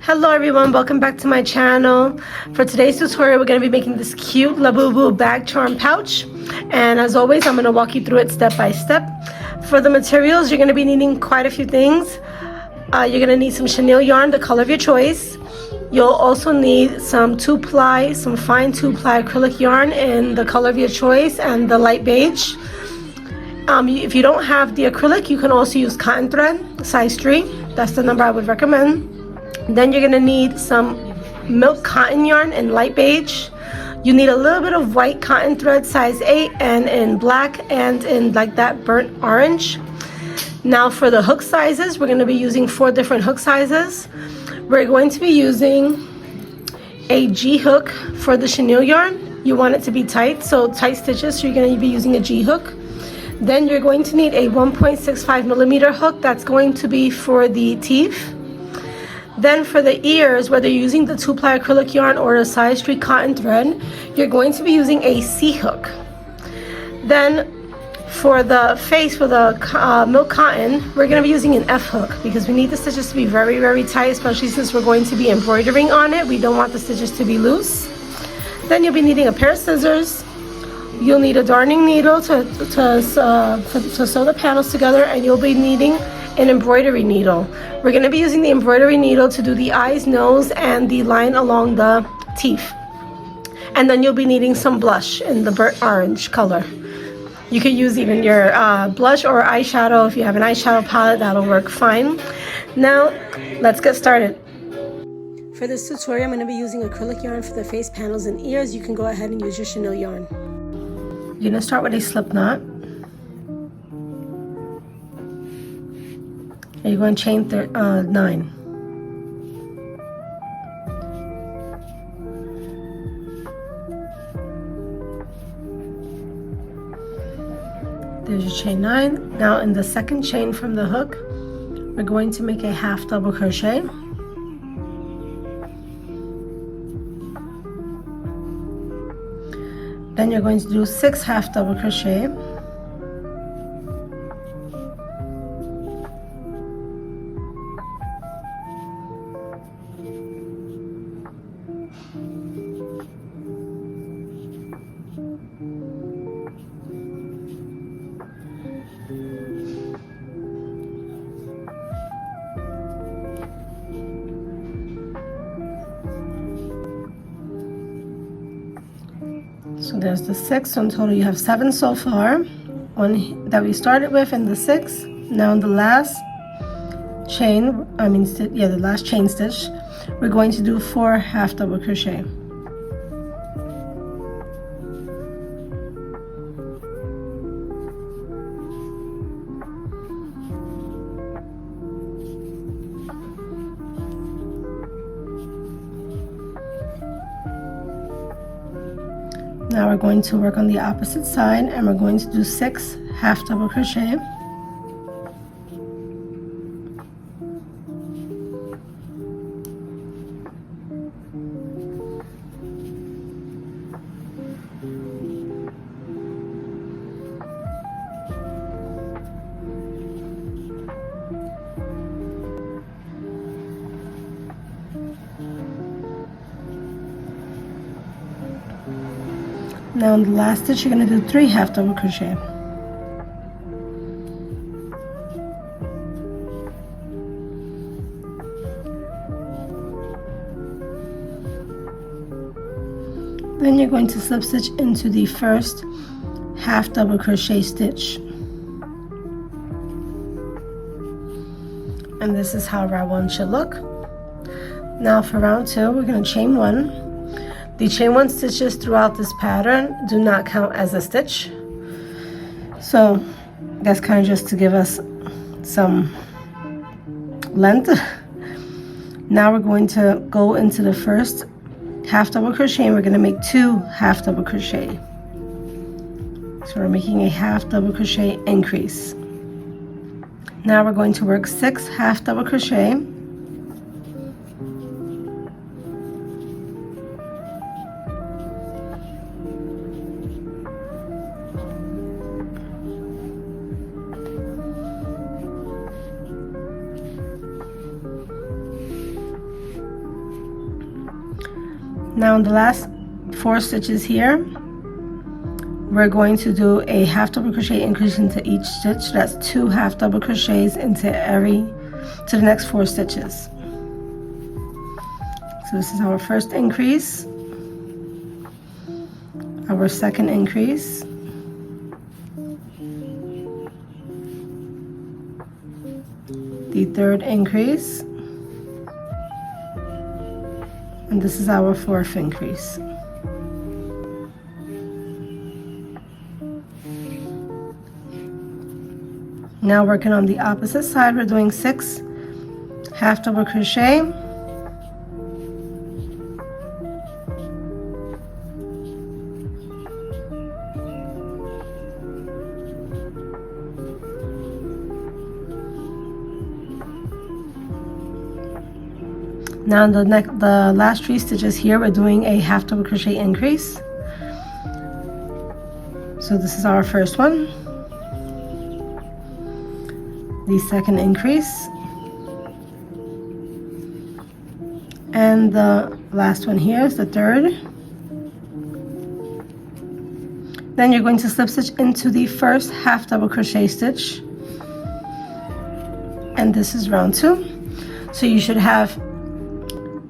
Hello everyone, welcome back to my channel. For today's tutorial, we're going to be making this cute Labubu bag charm pouch. And as always, I'm going to walk you through it step by step. For the materials, you're going to be needing quite a few things. You're going to need some chenille yarn, the color of your choice. You'll also need some fine 2-ply acrylic yarn in the color of your choice and the light beige. If you don't have the acrylic, you can also use cotton thread, size 3. That's the number I would recommend. Then you're going to need some milk cotton yarn in light beige. You need a little bit of white cotton thread, size 8, and in black and in like that burnt orange. Now for the hook sizes, we're going to be using 4 different hook sizes. We're going to be using a G hook for the chenille yarn. You want it to be tight, so tight stitches, so you're going to be using a G hook. Then you're going to need a 1.65 millimeter hook. That's going to be for the teeth. Then for the ears, whether you're using the 2-ply acrylic yarn or a size 3 cotton thread, you're going to be using a C hook. Then for the face, for the milk cotton, we're going to be using an F hook because we need the stitches to be very, very tight, especially since we're going to be embroidering on it. We don't want the stitches to be loose. Then you'll be needing a pair of scissors. You'll need a darning needle to sew the panels together, and you'll be needing an embroidery needle. We're going to be using the embroidery needle to do the eyes, nose, and the line along the teeth. And then you'll be needing some blush in the burnt orange color. You could use even your blush or eyeshadow. If you have an eyeshadow palette, that'll work fine. Now, let's get started. For this tutorial, I'm going to be using acrylic yarn for the face panels and ears. You can go ahead and use your chenille yarn. You're going to start with a slip knot. And you're going to chain 9. There's your chain 9. Now in the second chain from the hook, we're going to make a half double crochet. Then you're going to do 6 half double crochet. So there's the 6, so in total you have 7 so far. One that we started with and the 6. Now in the last chain, the last chain stitch, we're going to do 4 half double crochet. Now we're going to work on the opposite side, and we're going to do 6 half double crochet. Now in the last stitch, you're going to do 3 half double crochet. Then you're going to slip stitch into the first half double crochet stitch. And this is how round 1 should look. Now for round 2, we're going to chain 1. The chain 1 stitches throughout this pattern do not count as a stitch. So that's kind of just to give us some length. Now we're going to go into the first half double crochet, and we're going to make 2 half double crochet. So we're making a half double crochet increase. Now we're going to work 6 half double crochet. Now in the last 4 stitches here, we're going to do a half double crochet increase into each stitch. That's 2 half double crochets into the next 4 stitches. So this is our first increase, our second increase, the third increase, and this is our 4th increase. Now working on the opposite side, we're doing 6 half double crochet, now in the last 3 stitches here, we're doing a half double crochet increase. So this is our first one, the second increase, and the last one here is the third. Then you're going to slip stitch into the first half double crochet stitch, and this is round 2. So you should have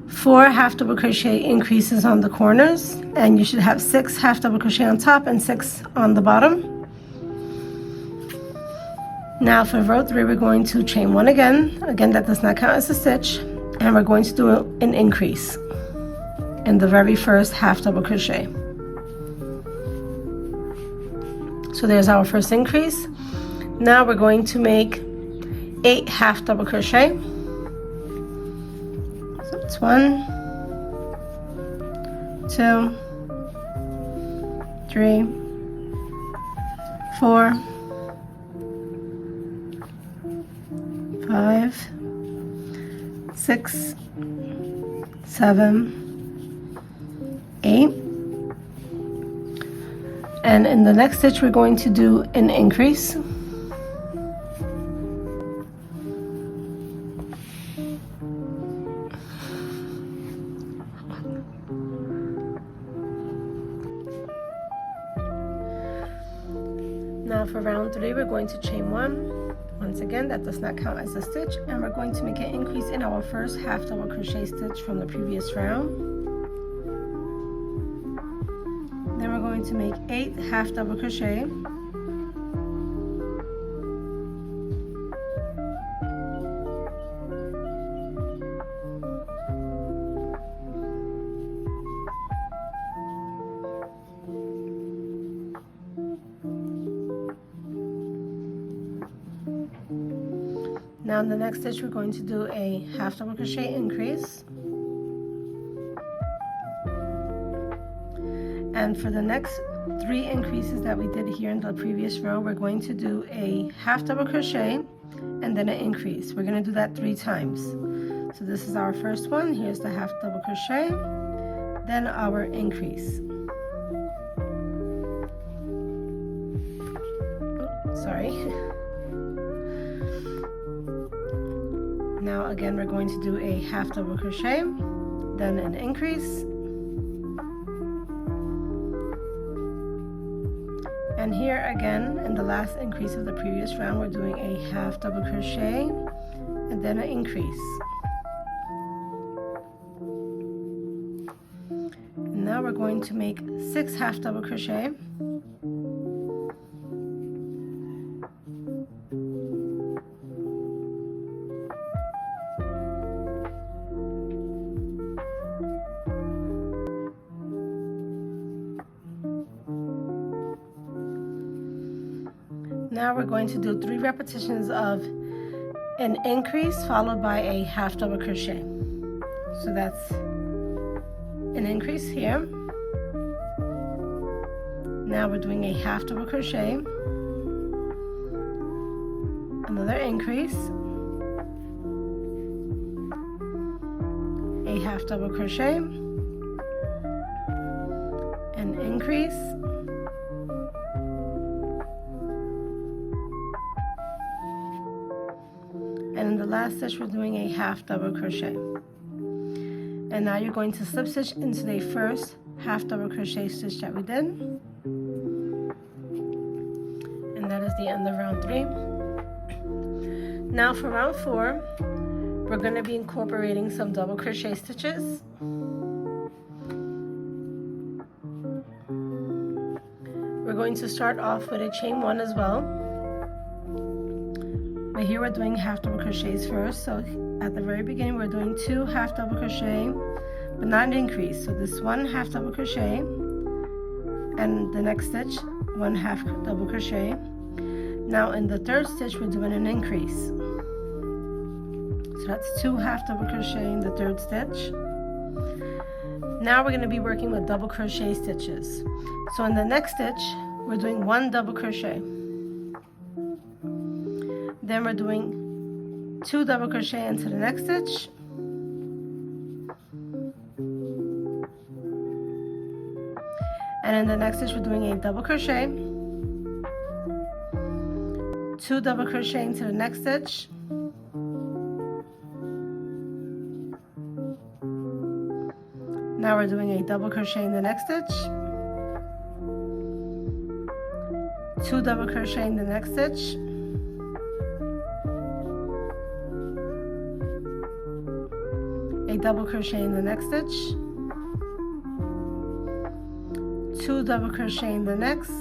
4 half double crochet increases on the corners, and you should have 6 half double crochet on top and 6 on the bottom. Now for row 3, we're going to chain 1 again. Again, that does not count as a stitch, and we're going to do an increase in the very first half double crochet. So there's our first increase. Now we're going to make 8 half double crochet. So it's 1, 2, 3, 4, 5, 6, 7, 8. And in the next stitch, we're going to do an increase. Now for round 3, we're going to chain 1. Once again, that does not count as a stitch, and we're going to make an increase in our first half double crochet stitch from the previous round. Then we're going to make 8 half double crochet, now in the next stitch, we're going to do a half double crochet increase. And for the next 3 increases that we did here in the previous row, we're going to do a half double crochet and then an increase. We're going to do that 3 times. So this is our first one. Here's the half double crochet, then our increase. Sorry. Now again, we're going to do a half double crochet, then an increase, and here again in the last increase of the previous round, we're doing a half double crochet and then an increase. And now we're going to make 6 half double crochet, now we're going to do 3 repetitions of an increase followed by a half double crochet. So that's an increase here. Now we're doing a half double crochet, another increase, a half double crochet, an increase, and in the last stitch we're doing a half double crochet. And now you're going to slip stitch into the first half double crochet stitch that we did. And that is the end of round 3. Now for round 4, we're going to be incorporating some double crochet stitches. We're going to start off with a chain 1 as well. But here we're doing half double crochets first. So at the very beginning we're doing 2 half double crochet, but not an increase. So this 1 half double crochet, and the next stitch 1 half double crochet. Now in the third stitch we're doing an increase. So that's 2 half double crochet in the third stitch. Now we're going to be working with double crochet stitches. So in the next stitch we're doing 1 double crochet. Then we're doing 2 double crochet into the next stitch. And in the next stitch we're doing a double crochet, 2 double crochet into the next stitch, now we're doing a double crochet in the next stitch, 2 double crochet in the next stitch, a double crochet in the next stitch, 2 double crochet in the next,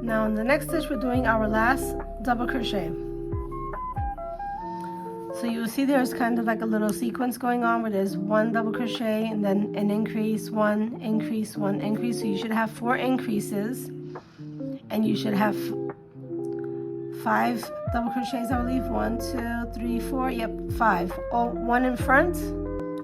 now in the next stitch we're doing our last double crochet. So you'll see there's kind of like a little sequence going on where there's 1 double crochet and then an increase, 1 increase, 1 increase. So you should have 4 increases, and you should have 5 double crochets, I believe. 1, 2, 3, 4, yep, 5. Oh, 1 in front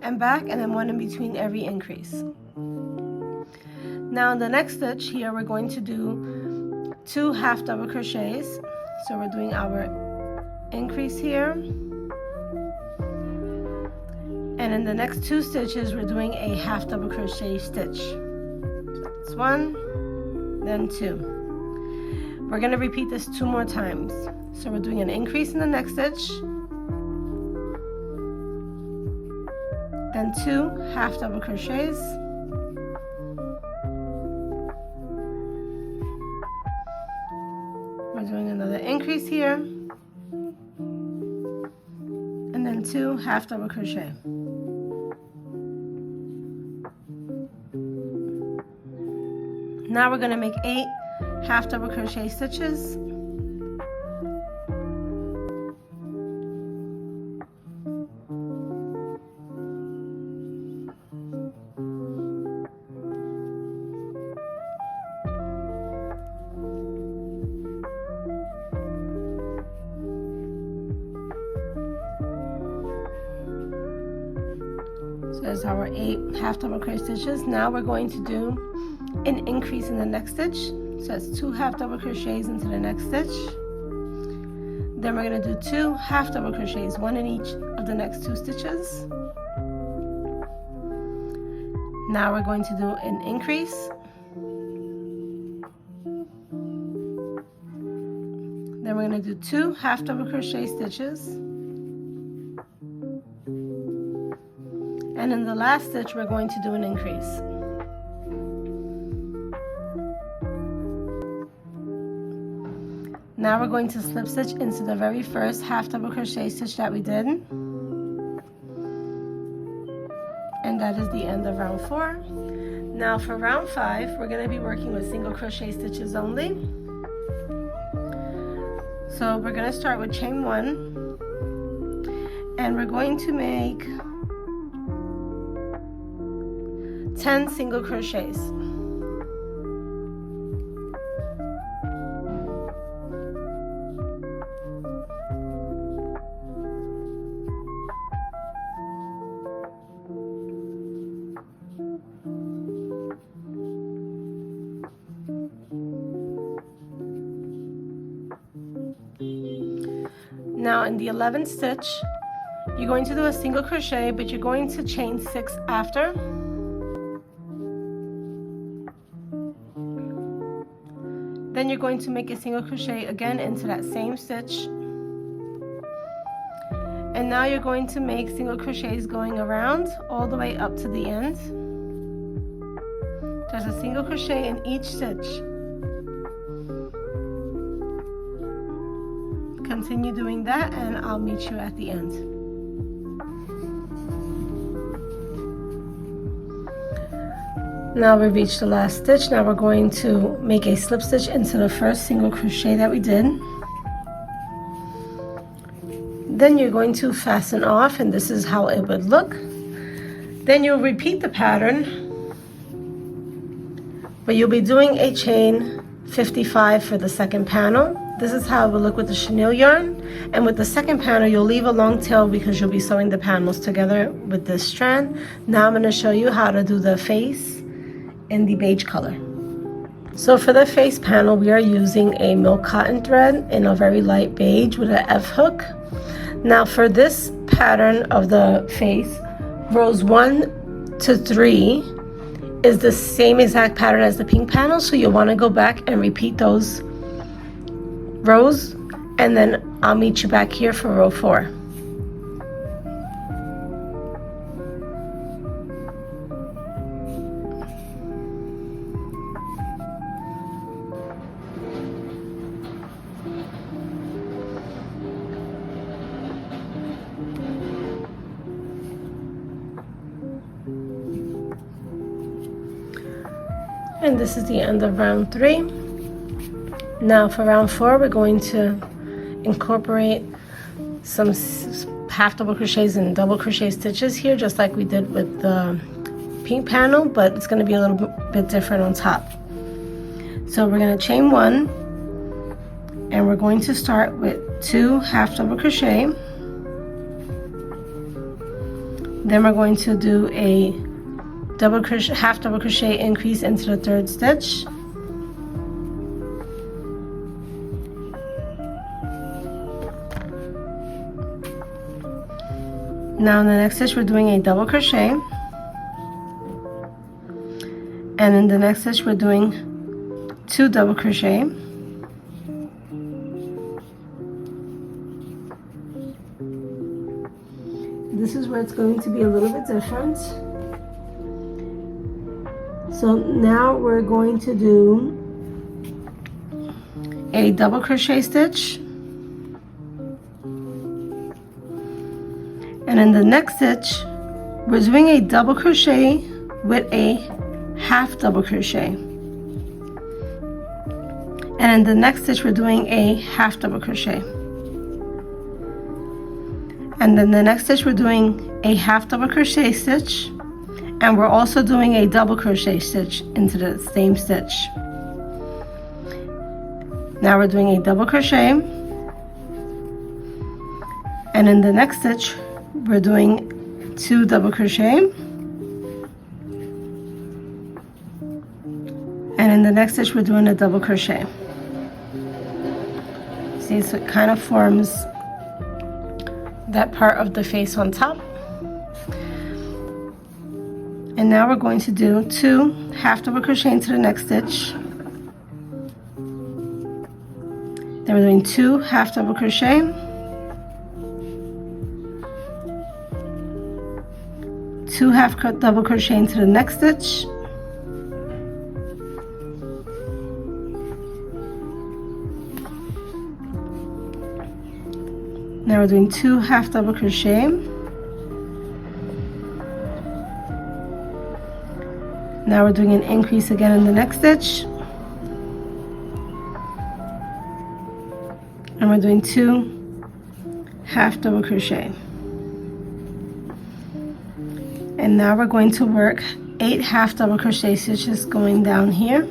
and back, and then 1 in between every increase. Now in the next stitch here we're going to do 2 half double crochets. So we're doing our increase here, and in the next 2 stitches we're doing a half double crochet stitch. So that's 1, then 2. We're going to repeat this 2 more times. So we're doing an increase in the next stitch, then 2 half double crochets, we're doing another increase here, and then 2 half double crochet. Now we're going to make 8 half double crochet stitches. So there's our 8 half double crochet stitches. Now we're going to do an increase in the next stitch. So that's 2 half double crochets into the next stitch. Then we're going to do 2 half double crochets, 1 in each of the next 2 stitches. Now we're going to do an increase. Then we're going to do 2 half double crochet stitches. And in the last stitch we're going to do an increase. Now we're going to slip stitch into the very first half double crochet stitch that we did. And that is the end of round 4. Now for round 5, we're going to be working with single crochet stitches only. So we're going to start with chain 1, and we're going to make 10 single crochets. Now in the 11th stitch, you're going to do a single crochet, but you're going to chain 6 after. Then you're going to make a single crochet again into that same stitch. And now you're going to make single crochets going around all the way up to the end. There's a single crochet in each stitch. Continue doing that and I'll meet you at the end. Now we've reached the last stitch. Now we're going to make a slip stitch into the first single crochet that we did. Then you're going to fasten off, and this is how it would look. Then you'll repeat the pattern, but you'll be doing a chain 55 for the second panel. This is how it will look with the chenille yarn, and with the second panel you'll leave a long tail because you'll be sewing the panels together with this strand. Now I'm going to show you how to do the face in the beige color. So for the face panel we are using a milk cotton thread in a very light beige with an F hook. Now for this pattern of the face, rows 1 to 3 is the same exact pattern as the pink panel, so you'll want to go back and repeat those rows, and then I'll meet you back here for row 4. And this is the end of round 3. Now for round 4 we're going to incorporate some half double crochets and double crochet stitches here, just like we did with the pink panel, but it's going to be a little bit different on top. So we're going to chain 1, and we're going to start with 2 half double crochet. Then we're going to do a double crochet, half double crochet increase into the 3rd stitch. Now in the next stitch we're doing a double crochet, and in the next stitch we're doing 2 double crochet. This is where it's going to be a little bit different. So now we're going to do a double crochet stitch, and in the next stitch we're doing a double crochet with a half double crochet, and in the next stitch we're doing a half double crochet, and then the next stitch we're doing a half double crochet stitch, and we're also doing a double crochet stitch into the same stitch. Now we're doing a double crochet, and in the next stitch we're doing 2 double crochet, and in the next stitch we're doing a double crochet. See, so it kind of forms that part of the face on top. And now we're going to do 2 half double crochet into the next stitch. Then we're doing 2 half double crochet, 2 half double crochet into the next stitch, now we're doing 2 half double crochet. Now we're doing an increase again in the next stitch, and we're doing 2 half double crochet. And now we're going to work 8 half double crochet stitches going down here.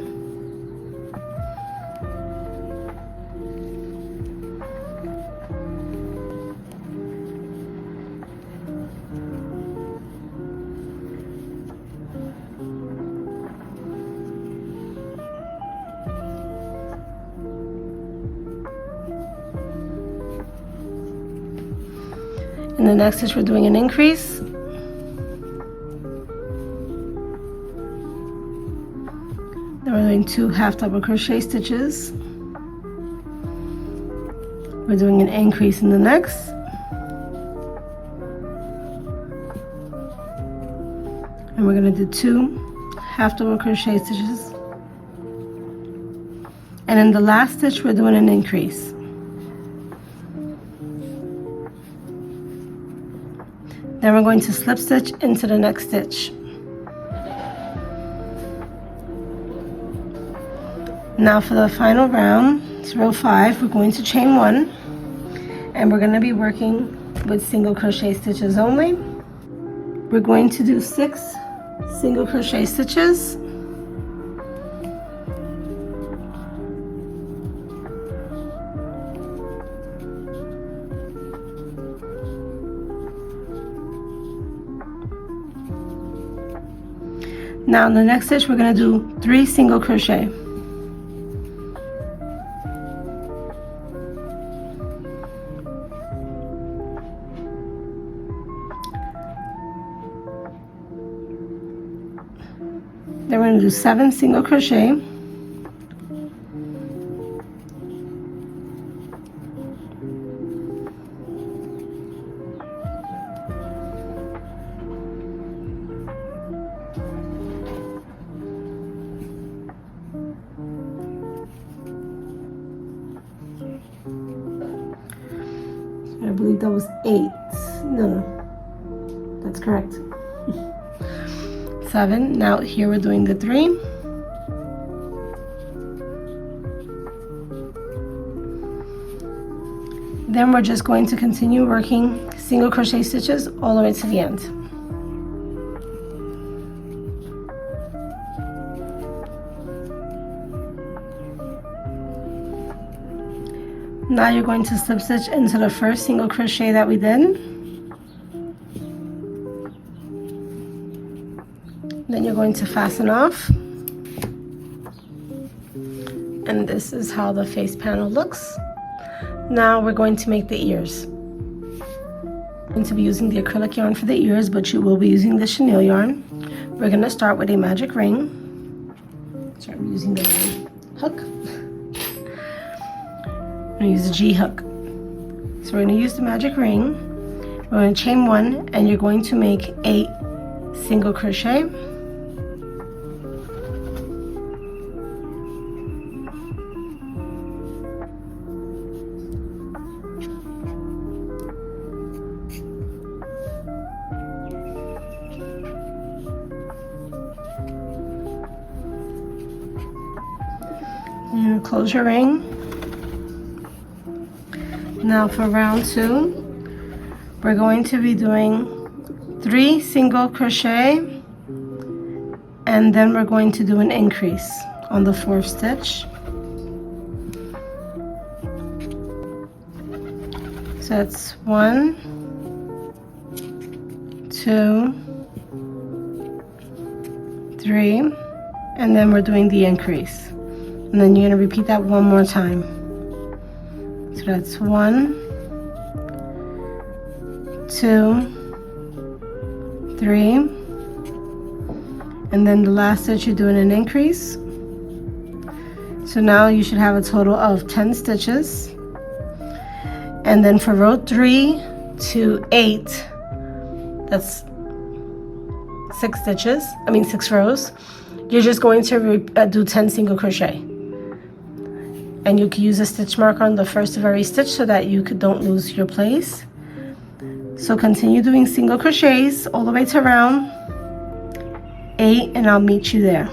In the next stitch we're doing an increase, then we're doing 2 half double crochet stitches, we're doing an increase in the next, we're going to do 2 half double crochet stitches, and in the last stitch we're doing an increase. Then we're going to slip stitch into the next stitch. Now for the final round, it's row 5, we're going to chain 1, and we're going to be working with single crochet stitches only. We're going to do 6 single crochet stitches. Now in the next stitch we're going to do 3 single crochet. Then we're going to do 7 single crochet. I believe that was 8. No, that's correct. 7. Now here we're doing the 3. Then we're just going to continue working single crochet stitches all the way to the end. Now you're going to slip stitch into the first single crochet that we did. Then you're going to fasten off. And this is how the face panel looks. Now we're going to make the ears. I'm going to be using the acrylic yarn for the ears, but you will be using the chenille yarn. We're going to start with a magic ring. So I'm using the hook. I'm going to use a G hook. So we're going to use the magic ring. We're going to chain 1, and you're going to make 8 single crochet. And close your ring. Now for round 2, we're going to be doing 3 single crochet, and then we're going to do an increase on the 4th stitch. So it's 1, 2, 3, and then we're doing the increase. And then you're going to repeat that one more time. So that's 1, 2, 3, and then the last stitch you're doing an increase. So now you should have a total of 10 stitches. And then for row 3 to 8, that's 6 rows, you're just going to do 10 single crochet. And you can use a stitch marker on the first of every stitch so that you don't lose your place. So continue doing single crochets all the way to round 8, and I'll meet you there.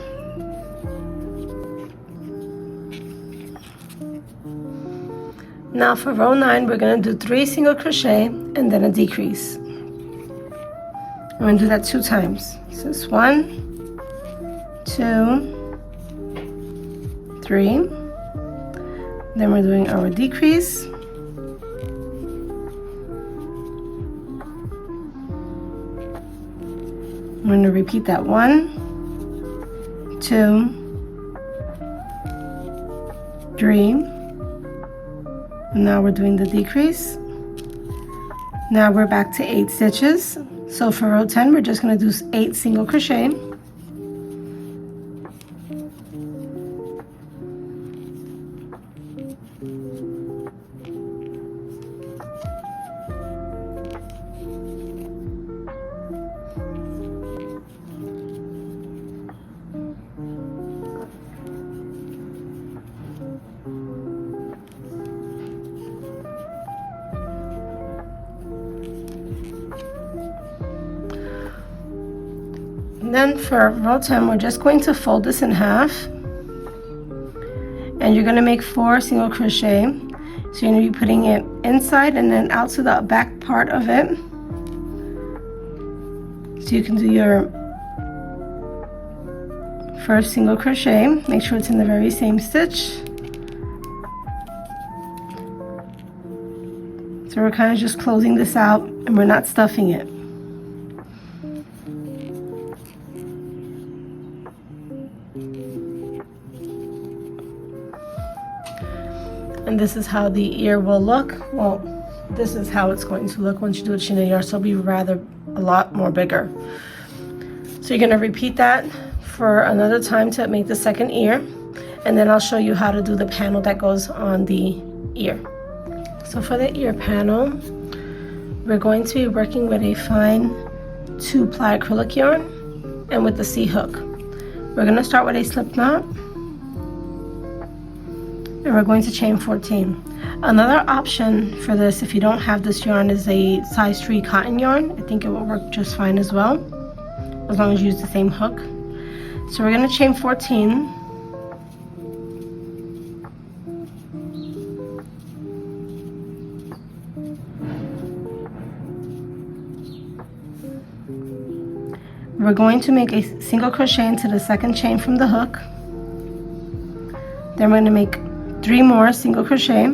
Now for row 9, we're going to do 3 single crochet and then a decrease. I'm going to do that 2 times. So it's 1, 2, 3. Then we're doing our decrease. I'm going to repeat that 1, 2, 3. And now we're doing the decrease. Now we're back to 8 stitches. So for row 10, we're just going to do 8 single crochet. Then for row 10, we're just going to fold this in half, and you're going to make 4 single crochet. So you're going to be putting it inside and then out to the back part of it. So you can do your first single crochet. Make sure it's in the very same stitch. So we're kind of just closing this out and we're not stuffing it. And this is how the ear will look. Well, this is how it's going to look once you do a chin and yarn, so it'll be rather a lot more bigger. So you're going to repeat that for another time to make the second ear, and then I'll show you how to do the panel that goes on the ear. So for the ear panel, we're going to be working with a fine 2-ply acrylic yarn and with the C hook. We're going to start with a slip knot, and we're going to chain 14. Another option for this, if you don't have this yarn, is a size 3 cotton yarn. I think it will work just fine as well, as long as you use the same hook. So we're going to chain 14. We're going to make a single crochet into the second chain from the hook. Then we're going to make 3 more single crochet.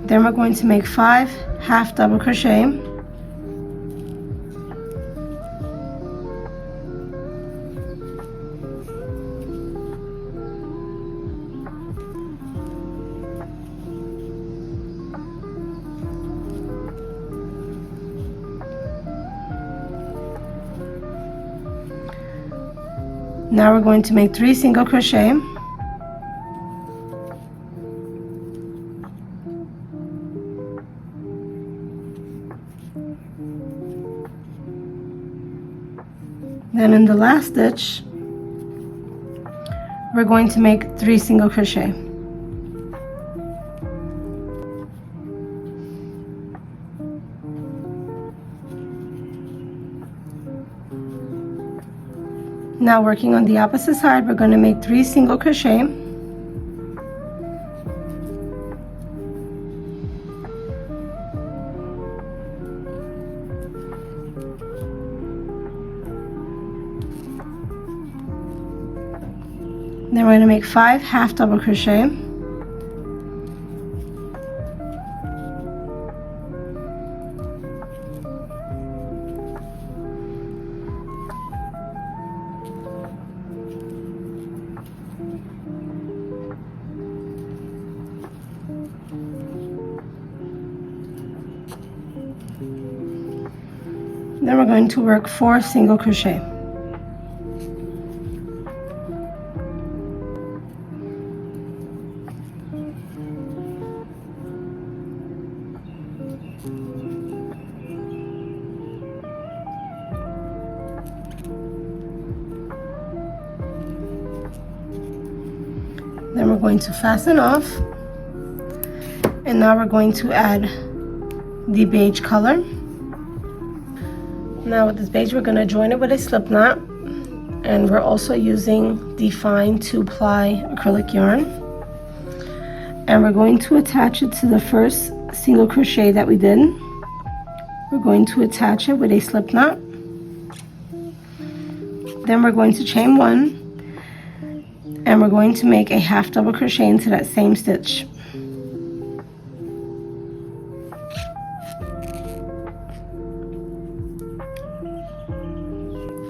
Then we're going to make 5 half double crochet. Now we're going to make 3 single crochet. Then in the last stitch, we're going to make 3 single crochet. Now working on the opposite side, we're going to make 3 single crochet. Then we're going to make 5 half double crochet. Then we're going to work 4 single crochet. Then we're going to fasten off, and now we're going to add the beige color. Now with this beige, we're going to join it with a slip knot, and we're also using the fine 2-ply acrylic yarn, and we're going to attach it to the first single crochet that we did. We're going to attach it with a slip knot, then we're going to chain 1, and we're going to make a half double crochet into that same stitch.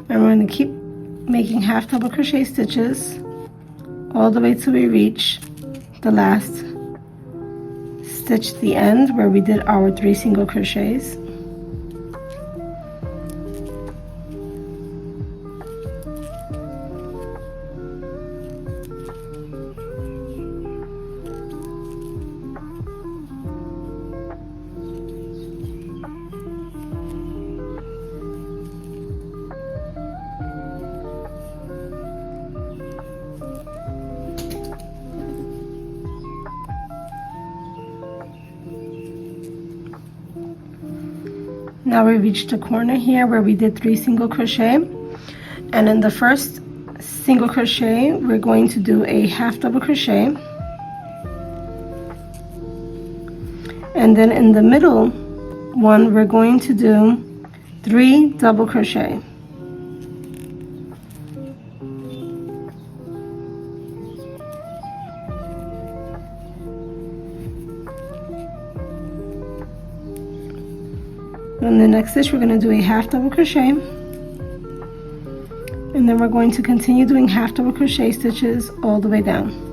And we're going to keep making half double crochet stitches all the way till we reach the last stitch at the end where we did our 3 single crochets. Now we reached the corner here where we did 3 single crochet, and in the first single crochet we're going to do a half double crochet, and then in the middle one we're going to do 3 double crochet. In the next stitch we're going to do a half double crochet, and then we're going to continue doing half double crochet stitches all the way down.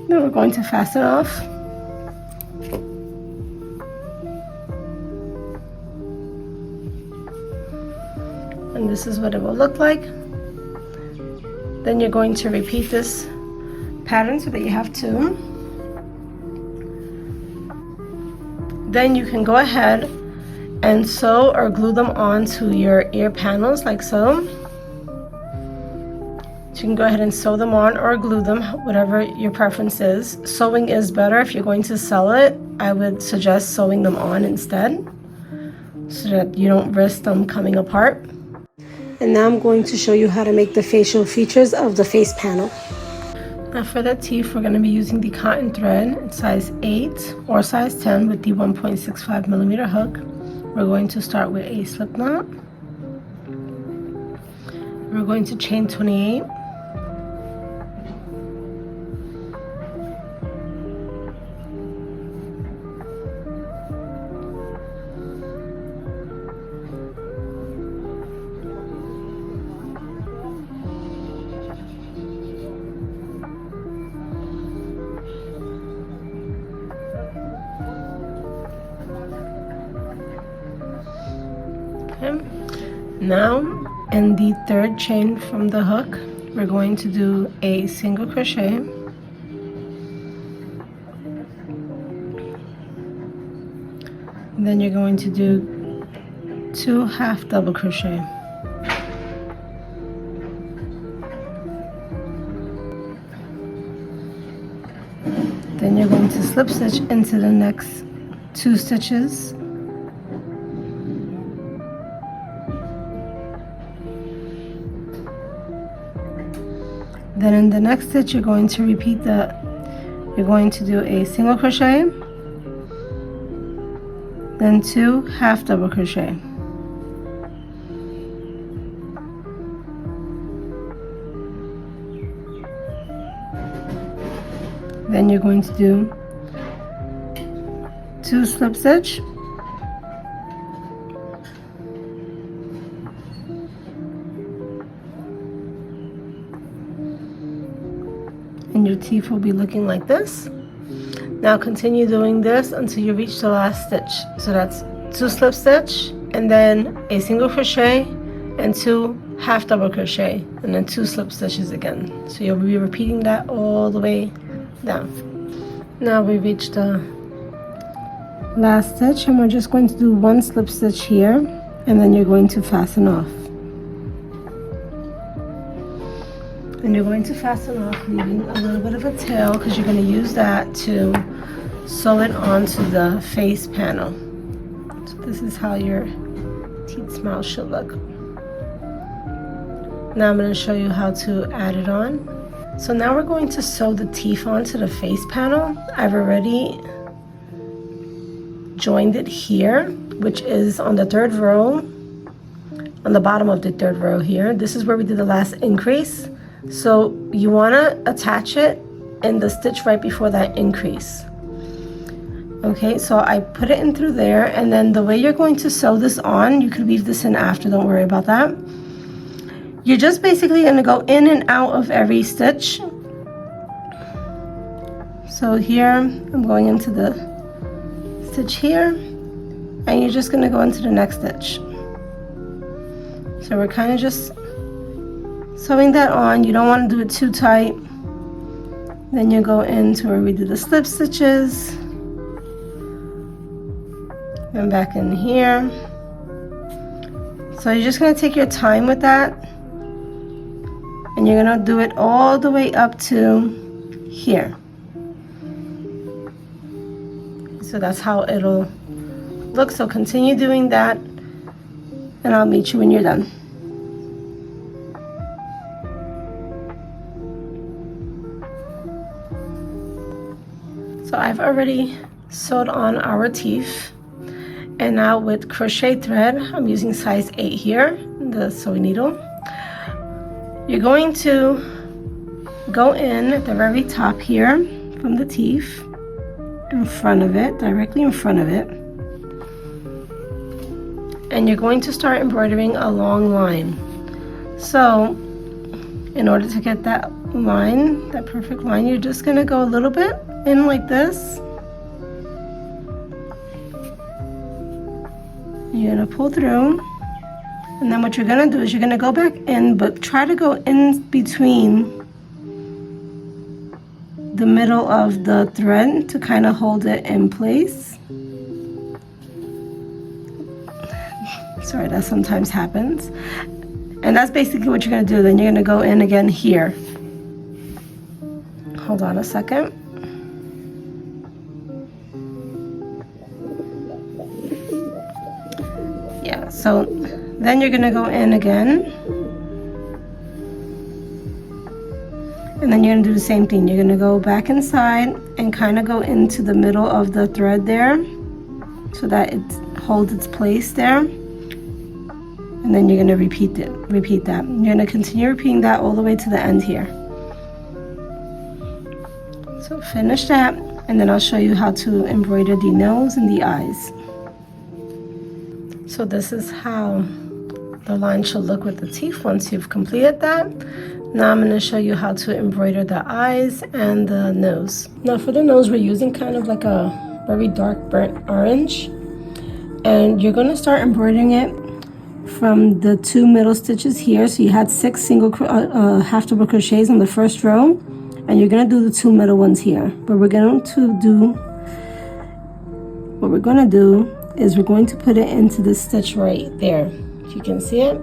Then we're going to fasten off. And this is what it will look like. Then you're going to repeat this pattern so that you have 2. Then you can go ahead and sew or glue them onto your ear panels like so. So you can go ahead and sew them on or glue them, whatever your preference is. Sewing is better. If you're going to sell it, I would suggest sewing them on instead so that you don't risk them coming apart. And now I'm going to show you how to make the facial features of the face panel. Now for the teeth, we're going to be using the cotton thread, size 8 or size 10 with the 1.65 millimeter hook. We're going to start with a slip knot. We're going to chain 28. Now in the third chain from the hook we're going to do a single crochet, and then you're going to do 2 half double crochet. Then you're going to slip stitch into the next 2 stitches. Then in the next stitch you're going to repeat that. You're going to do a single crochet, then 2 half double crochet. Then you're going to do 2 slip stitch, and your teeth will be looking like this. Now continue doing this until you reach the last stitch. So that's 2 slip stitch, and then a single crochet and 2 half double crochet, and then 2 slip stitches again. So you'll be repeating that all the way down. Now we reached the last stitch, and we're just going to do 1 slip stitch here, and then you're going to fasten off. And you're going to fasten off, leaving a little bit of a tail because you're going to use that to sew it onto the face panel. So this is how your teeth smile should look. Now I'm going to show you how to add it on. So now we're going to sew the teeth onto the face panel. I've already joined it here, which is on the 3rd row, on the bottom of the 3rd row here. This is where we did the last increase. So you want to attach it in the stitch right before that increase. Okay, so I put it in through there, and then the way you're going to sew this on, you could leave this in after, don't worry about that. You're just basically going to go in and out of every stitch. So here I'm going into the stitch here, and you're just going to go into the next stitch. So we're kind of just sewing that on. You don't want to do it too tight. Then you go into where we do the slip stitches, and back in here. So you're just going to take your time with that, and you're going to do it all the way up to here. So that's how it'll look. So continue doing that, and I'll meet you when you're done. So I've already sewed on our teeth, and now with crochet thread, I'm using size 8 here, the sewing needle. You're going to go in at the very top here from the teeth, in front of it, directly in front of it, and you're going to start embroidering a long line. So in order to get that line, that perfect line, you're just going to go a little bit in like this. You're going to pull through, and then what you're going to do is you're going to go back in, but try to go in between the middle of the thread to kind of hold it in place. Sorry, that sometimes happens. And that's basically what you're going to do. Then you're going to go in again here. Hold on a second. Yeah, so then you're going to go in again. And then you're going to do the same thing. You're going to go back inside and kind of go into the middle of the thread there so that it holds its place there. And then you're going to repeat that. You're going to continue repeating that all the way to the end here. So finish that, and then I'll show you how to embroider the nose and the eyes. So this is how the line should look with the teeth once you've completed that. Now I'm going to show you how to embroider the eyes and the nose. Now for the nose, we're using kind of like a very dark burnt orange, and you're going to start embroidering it from the 2 middle stitches here. So you had 6 single half double crochets on the first row, and you're going to do the 2 middle ones here. But what we're going to do is we're going to put it into this stitch right there, if you can see it.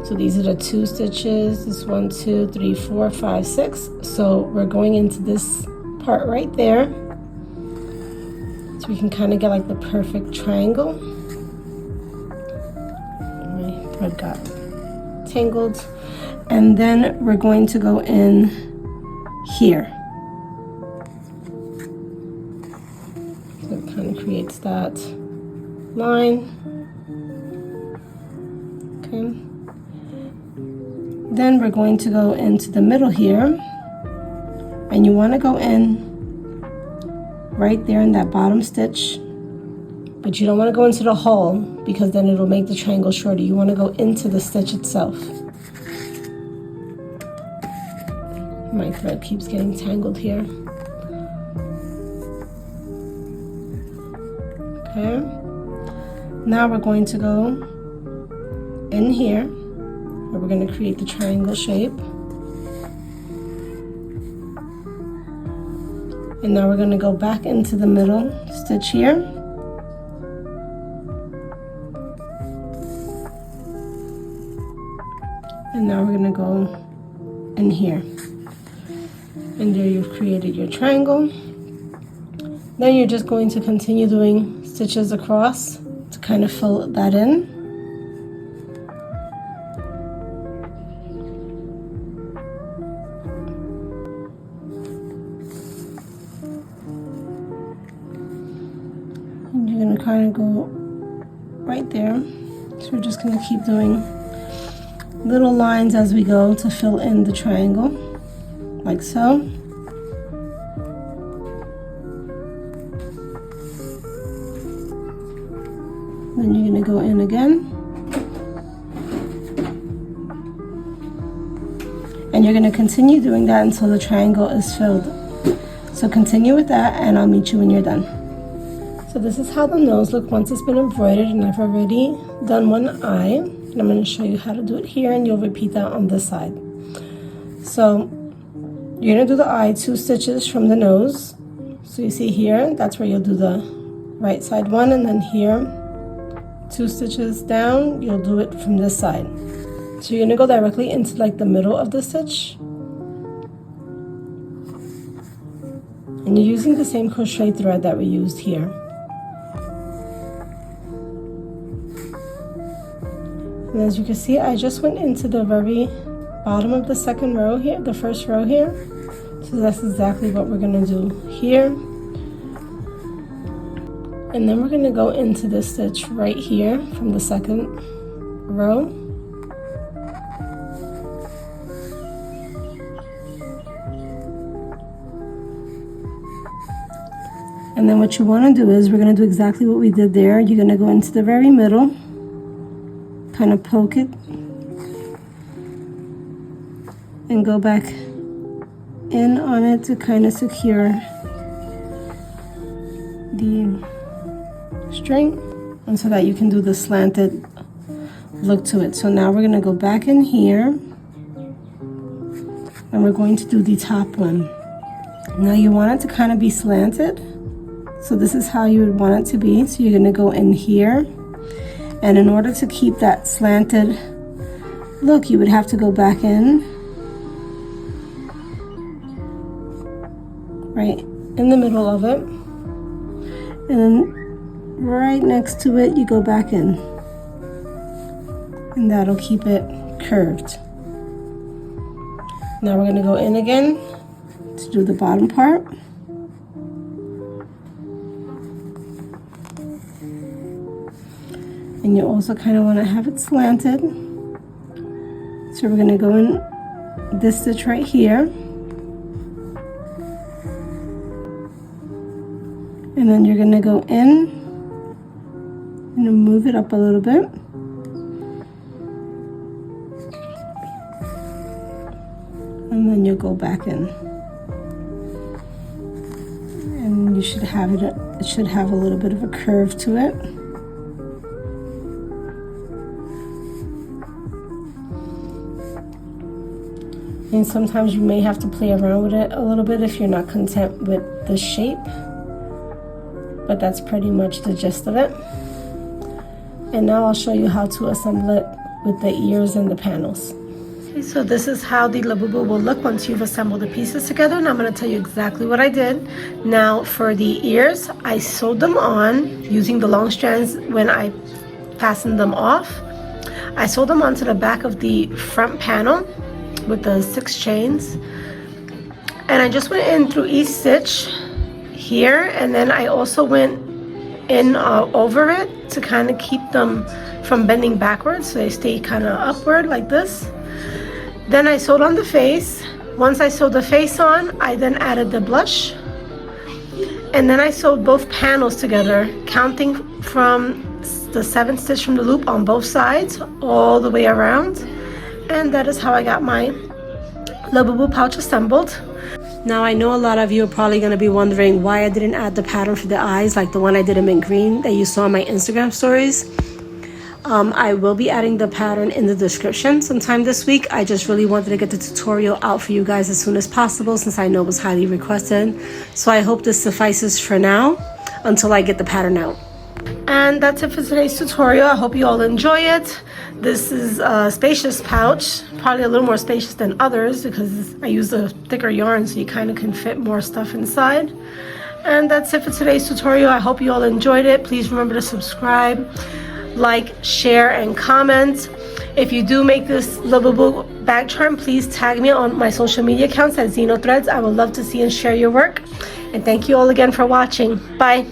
So these are the 2 stitches, this 1, 2, 3, 4, 5, 6. So we're going into this part right there, so we can kind of get like the perfect triangle. My thread got tangled, and then we're going to go in here. So it kind of creates that line. Okay. Then we're going to go into the middle here, and you want to go in right there in that bottom stitch, but you don't want to go into the hole because then it'll make the triangle shorter. You want to go into the stitch itself. My thread keeps getting tangled here. Okay. Now we're going to go in here, where we're going to create the triangle shape. And now we're going to go back into the middle stitch here. And now we're going to go in here. And there you've created your triangle. Then you're just going to continue doing stitches across to kind of fill that in. And you're going to kind of go right there. So we're just going to keep doing little lines as we go to fill in the triangle, like so. Then you're going to go in again. you're going to continue doing that until the triangle is filled. So continue with that, and I'll meet you when you're done. So this is how the nose looks once it's been embroidered, and I've already done one eye. And I'm going to show you how to do it here, and you'll repeat that on this side. So you're going to do the eye 2 stitches from the nose. So you see here, that's where you'll do the right side one, and then here 2 stitches down, you'll do it from this side. So you're going to go directly into like the middle of the stitch, and you're using the same crochet thread that we used here. And as you can see, I just went into the very bottom of the second row here, the first row here. So that's exactly what we're going to do here. And then we're going to go into this stitch right here from the second row. And then what you want to do is we're going to do exactly what we did there. You're going to go into the very middle, kind of poke it, and go back in on it to kind of secure the string, and so that you can do the slanted look to it. So now we're going to go back in here, and we're going to do the top one. Now you want it to kind of be slanted, so this is how you would want it to be. So you're going to go in here, and in order to keep that slanted look, you would have to go back in right in the middle of it, and then right next to it you go back in, and that'll keep it curved. Now we're going to go in again to do the bottom part. And you also kind of want to have it slanted. So we're going to go in this stitch right here, and then you're going to go in and move it up a little bit, and then you'll go back in, and you should have it should have a little bit of a curve to it. And sometimes you may have to play around with it a little bit if you're not content with the shape, but that's pretty much the gist of it. And now I'll show you how to assemble it with the ears and the panels. Okay, so this is how the Labubu will look once you've assembled the pieces together, and I'm going to tell you exactly what I did. Now for the ears, I sewed them on using the long strands when I fastened them off. I sewed them onto the back of the front panel with the 6 chains, and I just went in through each stitch here, and then I also went in over it to kind of keep them from bending backwards, so they stay kind of upward like this. Then I sewed on the face. Once I sewed the face on, I then added the blush, and then I sewed both panels together, counting from the 7th stitch from the loop on both sides all the way around. And that is how I got my Labubu pouch assembled. Now I know a lot of you are probably going to be wondering why I didn't add the pattern for the eyes like the one I did in mint green that you saw in my Instagram stories. I will be adding the pattern in the description sometime this week. I just really wanted to get the tutorial out for you guys as soon as possible since I know it was highly requested. So I hope this suffices for now until I get the pattern out. And that's it for today's tutorial. I hope you all enjoy it. This is a spacious pouch, probably a little more spacious than others because I use a thicker yarn so you kind of can fit more stuff inside. And that's it for today's tutorial. I hope you all enjoyed it. Please remember to subscribe, like, share, and comment. If you do make this Labubu bag charm, please tag me on my social media accounts at Zeno Threads. I would love to see and share your work. And thank you all again for watching. Bye.